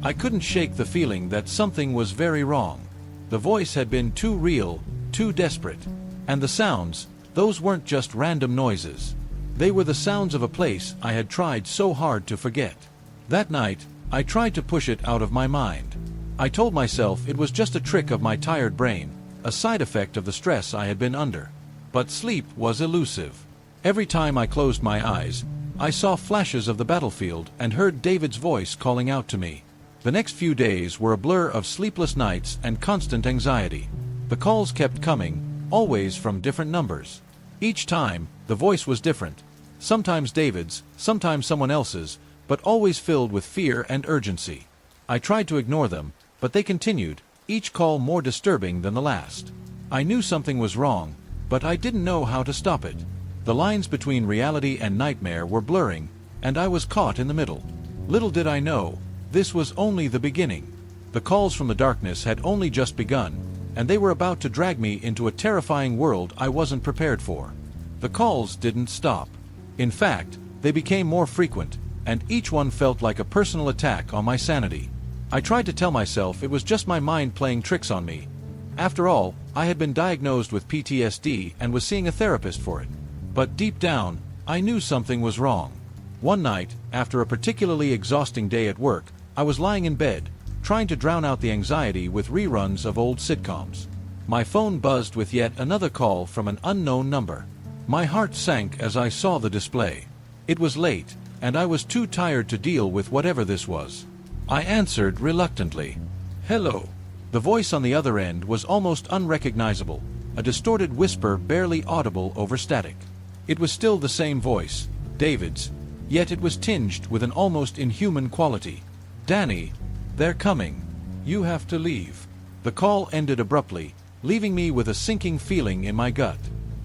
B: I couldn't shake the feeling that something was very wrong. The voice had been too real, too desperate. And the sounds, those weren't just random noises. They were the sounds of a place I had tried so hard to forget. That night, I tried to push it out of my mind. I told myself it was just a trick of my tired brain, a side effect of the stress I had been under. But sleep was elusive. Every time I closed my eyes, I saw flashes of the battlefield and heard David's voice calling out to me. The next few days were a blur of sleepless nights and constant anxiety. The calls kept coming, always from different numbers. Each time, the voice was different. Sometimes David's, sometimes someone else's, but always filled with fear and urgency. I tried to ignore them, but they continued, each call more disturbing than the last. I knew something was wrong, but I didn't know how to stop it. The lines between reality and nightmare were blurring, and I was caught in the middle. Little did I know, this was only the beginning. The calls from the darkness had only just begun, and they were about to drag me into a terrifying world I wasn't prepared for. The calls didn't stop. In fact, they became more frequent, and each one felt like a personal attack on my sanity. I tried to tell myself it was just my mind playing tricks on me. After all, I had been diagnosed with PTSD and was seeing a therapist for it. But deep down, I knew something was wrong. One night, after a particularly exhausting day at work, I was lying in bed, trying to drown out the anxiety with reruns of old sitcoms. My phone buzzed with yet another call from an unknown number. My heart sank as I saw the display. It was late, and I was too tired to deal with whatever this was. I answered reluctantly. "Hello." The voice on the other end was almost unrecognizable, a distorted whisper barely audible over static. It was still the same voice, David's, yet it was tinged with an almost inhuman quality. "Danny, they're coming. You have to leave." The call ended abruptly, leaving me with a sinking feeling in my gut.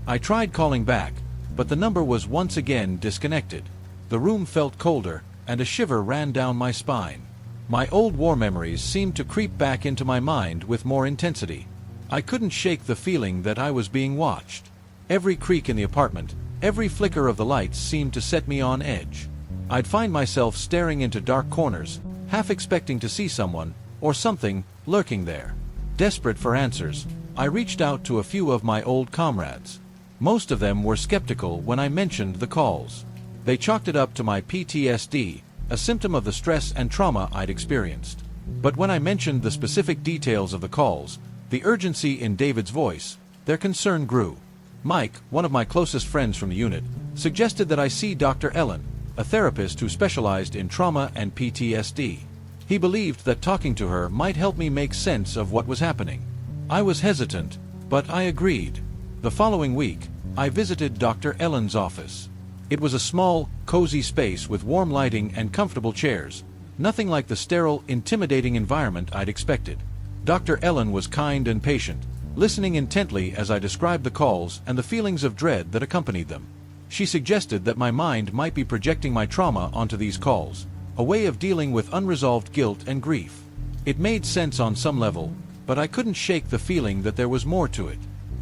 B: I tried calling back, but the number was once again disconnected. The room felt colder, and a shiver ran down my spine. My old war memories seemed to creep back into my mind with more intensity. I couldn't shake the feeling that I was being watched. Every creak in the apartment, every flicker of the lights seemed to set me on edge. I'd find myself staring into dark corners, half expecting to see someone, or something, lurking there. Desperate for answers, I reached out to a few of my old comrades. Most of them were skeptical when I mentioned the calls. They chalked it up to my PTSD, a symptom of the stress and trauma I'd experienced. But when I mentioned the specific details of the calls, the urgency in David's voice, their concern grew. Mike, one of my closest friends from the unit, suggested that I see Dr. Ellen, a therapist who specialized in trauma and PTSD. He believed that talking to her might help me make sense of what was happening. I was hesitant, but I agreed. The following week, I visited Dr. Ellen's office. It was a small, cozy space with warm lighting and comfortable chairs, nothing like the sterile, intimidating environment I'd expected. Dr. Ellen was kind and patient, listening intently as I described the calls and the feelings of dread that accompanied them. She suggested that my mind might be projecting my trauma onto these calls, a way of dealing with unresolved guilt and grief. It made sense on some level, but I couldn't shake the feeling that there was more to it.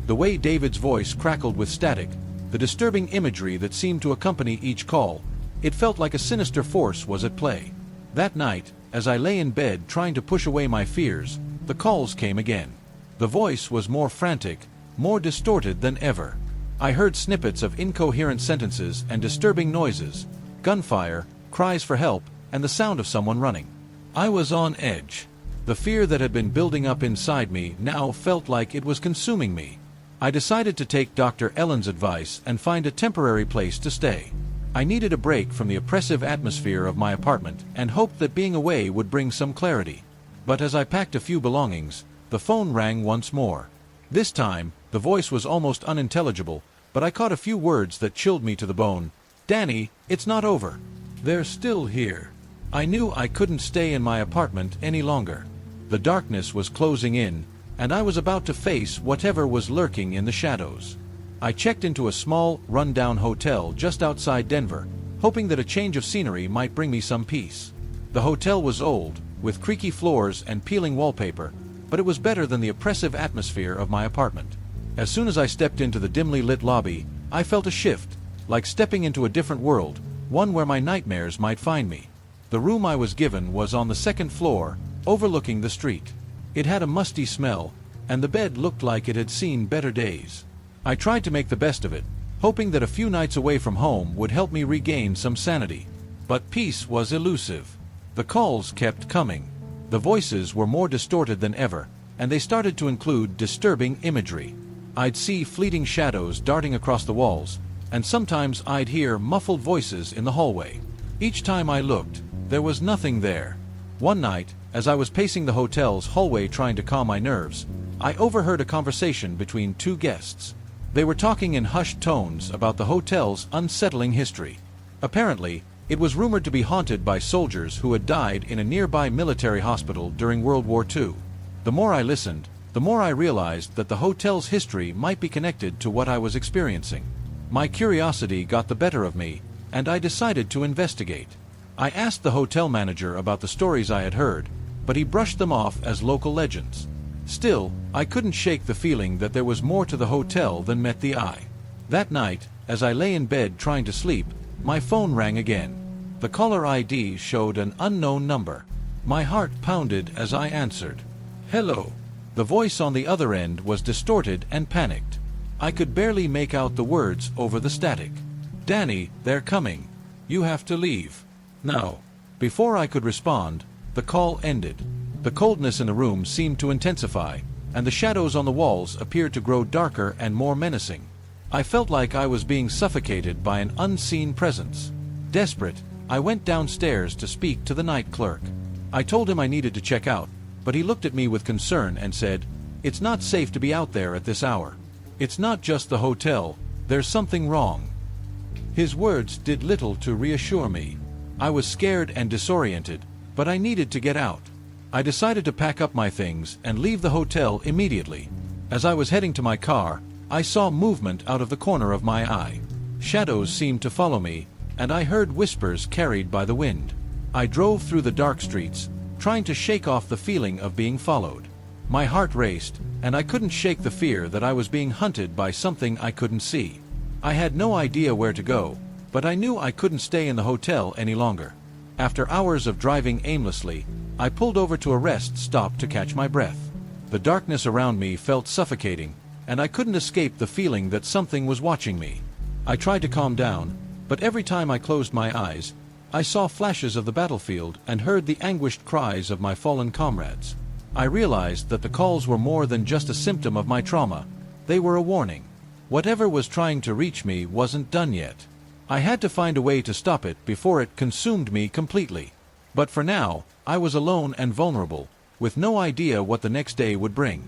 B: The way David's voice crackled with static, the disturbing imagery that seemed to accompany each call, it felt like a sinister force was at play. That night, as I lay in bed trying to push away my fears, the calls came again. The voice was more frantic, more distorted than ever. I heard snippets of incoherent sentences and disturbing noises, gunfire, cries for help, and the sound of someone running. I was on edge. The fear that had been building up inside me now felt like it was consuming me. I decided to take Dr. Ellen's advice and find a temporary place to stay. I needed a break from the oppressive atmosphere of my apartment and hoped that being away would bring some clarity. But as I packed a few belongings, the phone rang once more. This time, the voice was almost unintelligible, but I caught a few words that chilled me to the bone. "Danny, it's not over. They're still here." I knew I couldn't stay in my apartment any longer. The darkness was closing in, and I was about to face whatever was lurking in the shadows. I checked into a small, run-down hotel just outside Denver, hoping that a change of scenery might bring me some peace. The hotel was old, with creaky floors and peeling wallpaper, but it was better than the oppressive atmosphere of my apartment. As soon as I stepped into the dimly lit lobby, I felt a shift, like stepping into a different world, one where my nightmares might find me. The room I was given was on the second floor, overlooking the street. It had a musty smell, and the bed looked like it had seen better days. I tried to make the best of it, hoping that a few nights away from home would help me regain some sanity. But peace was elusive. The calls kept coming. The voices were more distorted than ever, and they started to include disturbing imagery. I'd see fleeting shadows darting across the walls, and sometimes I'd hear muffled voices in the hallway. Each time I looked, there was nothing there. One night, as I was pacing the hotel's hallway trying to calm my nerves, I overheard a conversation between two guests. They were talking in hushed tones about the hotel's unsettling history. Apparently, it was rumored to be haunted by soldiers who had died in a nearby military hospital during World War II. The more I listened, the more I realized that the hotel's history might be connected to what I was experiencing. My curiosity got the better of me, and I decided to investigate. I asked the hotel manager about the stories I had heard, but he brushed them off as local legends. Still, I couldn't shake the feeling that there was more to the hotel than met the eye. That night, as I lay in bed trying to sleep, my phone rang again. The caller ID showed an unknown number. My heart pounded as I answered. "Hello." The voice on the other end was distorted and panicked. I could barely make out the words over the static. "Danny, they're coming. You have to leave. Now." Before I could respond, the call ended. The coldness in the room seemed to intensify, and the shadows on the walls appeared to grow darker and more menacing. I felt like I was being suffocated by an unseen presence. Desperate, I went downstairs to speak to the night clerk. I told him I needed to check out, but he looked at me with concern and said, "It's not safe to be out there at this hour. It's not just the hotel, there's something wrong." His words did little to reassure me. I was scared and disoriented, but I needed to get out. I decided to pack up my things and leave the hotel immediately. As I was heading to my car, I saw movement out of the corner of my eye. Shadows seemed to follow me, and I heard whispers carried by the wind. I drove through the dark streets, trying to shake off the feeling of being followed. My heart raced, and I couldn't shake the fear that I was being hunted by something I couldn't see. I had no idea where to go, but I knew I couldn't stay in the hotel any longer. After hours of driving aimlessly, I pulled over to a rest stop to catch my breath. The darkness around me felt suffocating, and I couldn't escape the feeling that something was watching me. I tried to calm down, but every time I closed my eyes, I saw flashes of the battlefield and heard the anguished cries of my fallen comrades. I realized that the calls were more than just a symptom of my trauma. They were a warning. Whatever was trying to reach me wasn't done yet. I had to find a way to stop it before it consumed me completely. But for now, I was alone and vulnerable, with no idea what the next day would bring.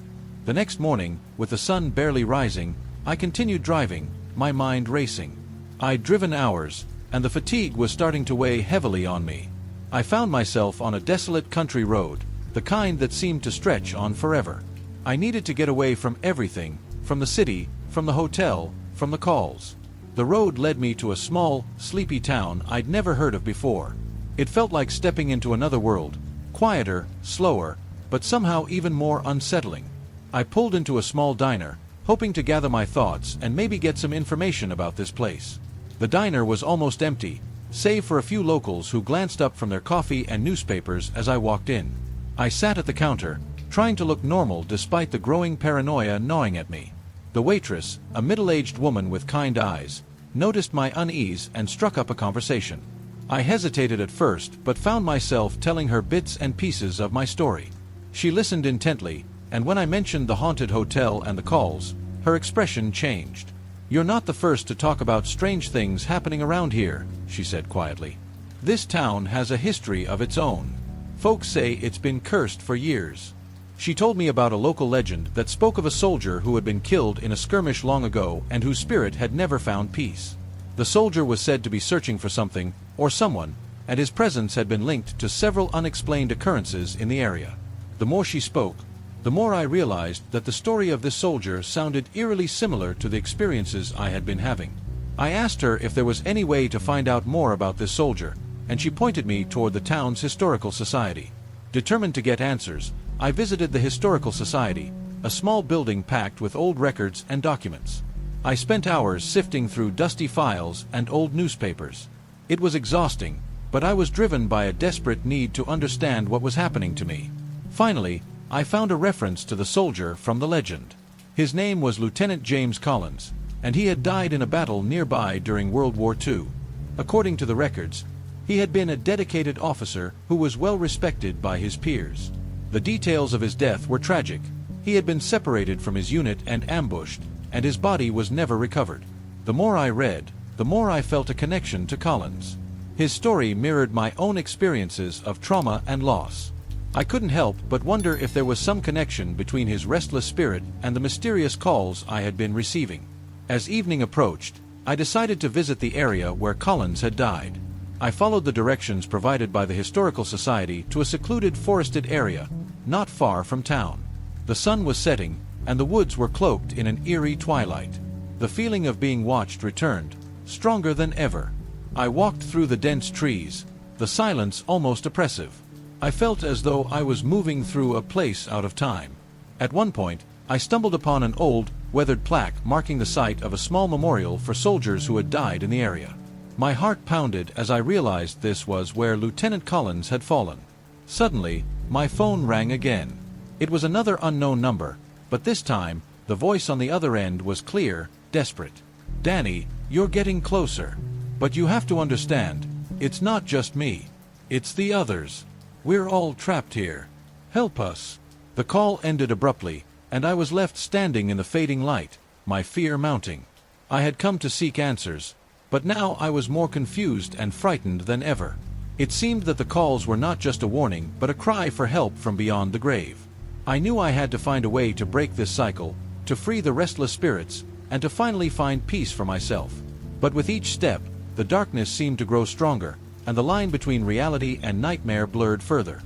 B: The next morning, with the sun barely rising, I continued driving, my mind racing. I'd driven hours, and the fatigue was starting to weigh heavily on me. I found myself on a desolate country road, the kind that seemed to stretch on forever. I needed to get away from everything, from the city, from the hotel, from the calls. The road led me to a small, sleepy town I'd never heard of before. It felt like stepping into another world, quieter, slower, but somehow even more unsettling. I pulled into a small diner, hoping to gather my thoughts and maybe get some information about this place. The diner was almost empty, save for a few locals who glanced up from their coffee and newspapers as I walked in. I sat at the counter, trying to look normal despite the growing paranoia gnawing at me. The waitress, a middle-aged woman with kind eyes, noticed my unease and struck up a conversation. I hesitated at first, but found myself telling her bits and pieces of my story. She listened intently, and when I mentioned the haunted hotel and the calls, her expression changed. "You're not the first to talk about strange things happening around here," she said quietly. "This town has a history of its own. Folks say it's been cursed for years." She told me about a local legend that spoke of a soldier who had been killed in a skirmish long ago and whose spirit had never found peace. The soldier was said to be searching for something, or someone, and his presence had been linked to several unexplained occurrences in the area. The more she spoke, the more I realized that the story of this soldier sounded eerily similar to the experiences I had been having. I asked her if there was any way to find out more about this soldier, and she pointed me toward the town's historical society. Determined to get answers, I visited the Historical Society, a small building packed with old records and documents. I spent hours sifting through dusty files and old newspapers. It was exhausting, but I was driven by a desperate need to understand what was happening to me. Finally, I found a reference to the soldier from the legend. His name was Lieutenant James Collins, and he had died in a battle nearby during World War II. According to the records, he had been a dedicated officer who was well respected by his peers. The details of his death were tragic. He had been separated from his unit and ambushed, and his body was never recovered. The more I read, the more I felt a connection to Collins. His story mirrored my own experiences of trauma and loss. I couldn't help but wonder if there was some connection between his restless spirit and the mysterious calls I had been receiving. As evening approached, I decided to visit the area where Collins had died. I followed the directions provided by the Historical Society to a secluded forested area, not far from town. The sun was setting, and the woods were cloaked in an eerie twilight. The feeling of being watched returned, stronger than ever. I walked through the dense trees, the silence almost oppressive. I felt as though I was moving through a place out of time. At one point, I stumbled upon an old, weathered plaque marking the site of a small memorial for soldiers who had died in the area. My heart pounded as I realized this was where Lieutenant Collins had fallen. Suddenly, my phone rang again. It was another unknown number, but this time, the voice on the other end was clear, desperate. "Danny, you're getting closer. But you have to understand, it's not just me. It's the others. We're all trapped here. Help us." The call ended abruptly, and I was left standing in the fading light, my fear mounting. I had come to seek answers, but now I was more confused and frightened than ever. It seemed that the calls were not just a warning, but a cry for help from beyond the grave. I knew I had to find a way to break this cycle, to free the restless spirits, and to finally find peace for myself. But with each step, the darkness seemed to grow stronger, and the line between reality and nightmare blurred further.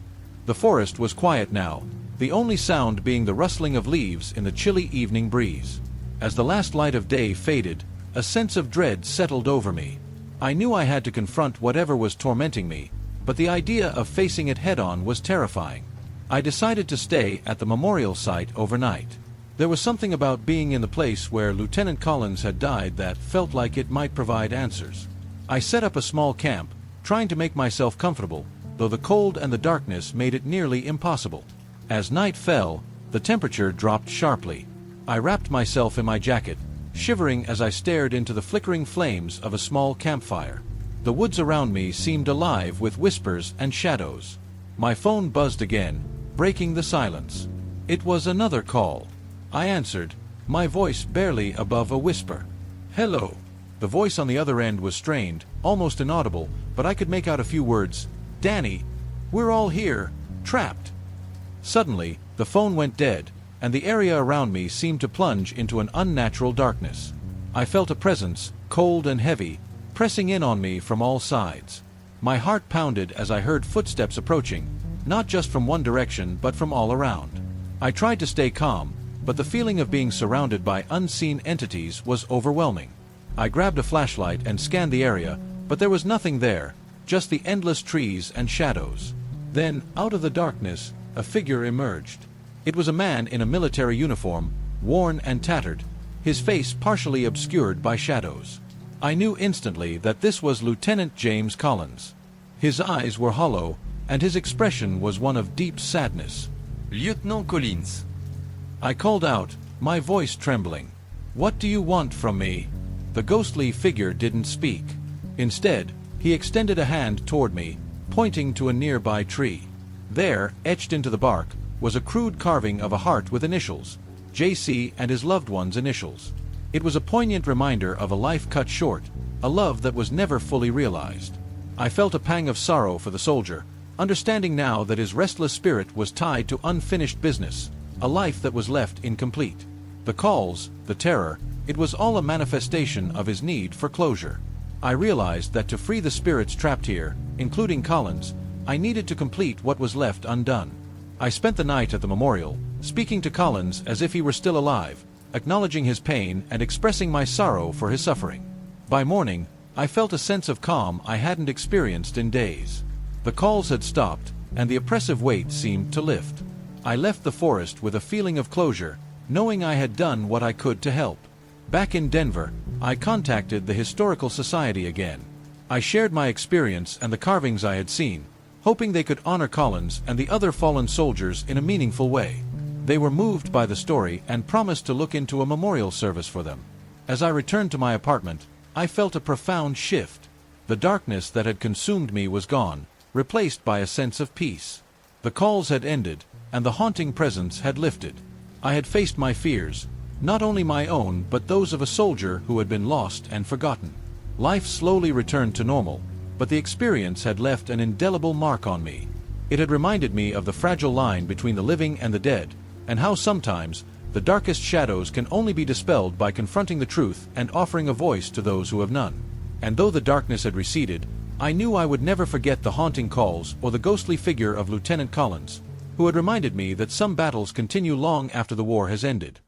B: The forest was quiet now, the only sound being the rustling of leaves in the chilly evening breeze. As the last light of day faded, a sense of dread settled over me. I knew I had to confront whatever was tormenting me, but the idea of facing it head-on was terrifying. I decided to stay at the memorial site overnight. There was something about being in the place where Lieutenant Collins had died that felt like it might provide answers. I set up a small camp, trying to make myself comfortable, though the cold and the darkness made it nearly impossible. As night fell, the temperature dropped sharply. I wrapped myself in my jacket, shivering as I stared into the flickering flames of a small campfire. The woods around me seemed alive with whispers and shadows. My phone buzzed again, breaking the silence. It was another call. I answered, my voice barely above a whisper. "Hello." The voice on the other end was strained, almost inaudible, but I could make out a few words. "Danny, we're all here, trapped." Suddenly, the phone went dead, and the area around me seemed to plunge into an unnatural darkness. I felt a presence, cold and heavy, pressing in on me from all sides. My heart pounded as I heard footsteps approaching, not just from one direction but from all around. I tried to stay calm, but the feeling of being surrounded by unseen entities was overwhelming. I grabbed a flashlight and scanned the area, but there was nothing there, just the endless trees and shadows. Then, out of the darkness, a figure emerged. It was a man in a military uniform, worn and tattered, his face partially obscured by shadows. I knew instantly that this was Lieutenant James Collins. His eyes were hollow, and his expression was one of deep sadness.
C: "Lieutenant Collins."
B: I called out, my voice trembling. "What do you want from me?" The ghostly figure didn't speak. Instead, he extended a hand toward me, pointing to a nearby tree. There, etched into the bark, was a crude carving of a heart with initials, JC and his loved one's initials. It was a poignant reminder of a life cut short, a love that was never fully realized. I felt a pang of sorrow for the soldier, understanding now that his restless spirit was tied to unfinished business, a life that was left incomplete. The calls, the terror, it was all a manifestation of his need for closure. I realized that to free the spirits trapped here, including Collins, I needed to complete what was left undone. I spent the night at the memorial, speaking to Collins as if he were still alive, acknowledging his pain and expressing my sorrow for his suffering. By morning, I felt a sense of calm I hadn't experienced in days. The calls had stopped, and the oppressive weight seemed to lift. I left the forest with a feeling of closure, knowing I had done what I could to help. Back in Denver, I contacted the Historical Society again. I shared my experience and the carvings I had seen, hoping they could honor Collins and the other fallen soldiers in a meaningful way. They were moved by the story and promised to look into a memorial service for them. As I returned to my apartment, I felt a profound shift. The darkness that had consumed me was gone, replaced by a sense of peace. The calls had ended, and the haunting presence had lifted. I had faced my fears, not only my own but those of a soldier who had been lost and forgotten. Life slowly returned to normal, but the experience had left an indelible mark on me. It had reminded me of the fragile line between the living and the dead, and how sometimes the darkest shadows can only be dispelled by confronting the truth and offering a voice to those who have none. And though the darkness had receded, I knew I would never forget the haunting calls or the ghostly figure of Lieutenant Collins, who had reminded me that some battles continue long after the war has ended.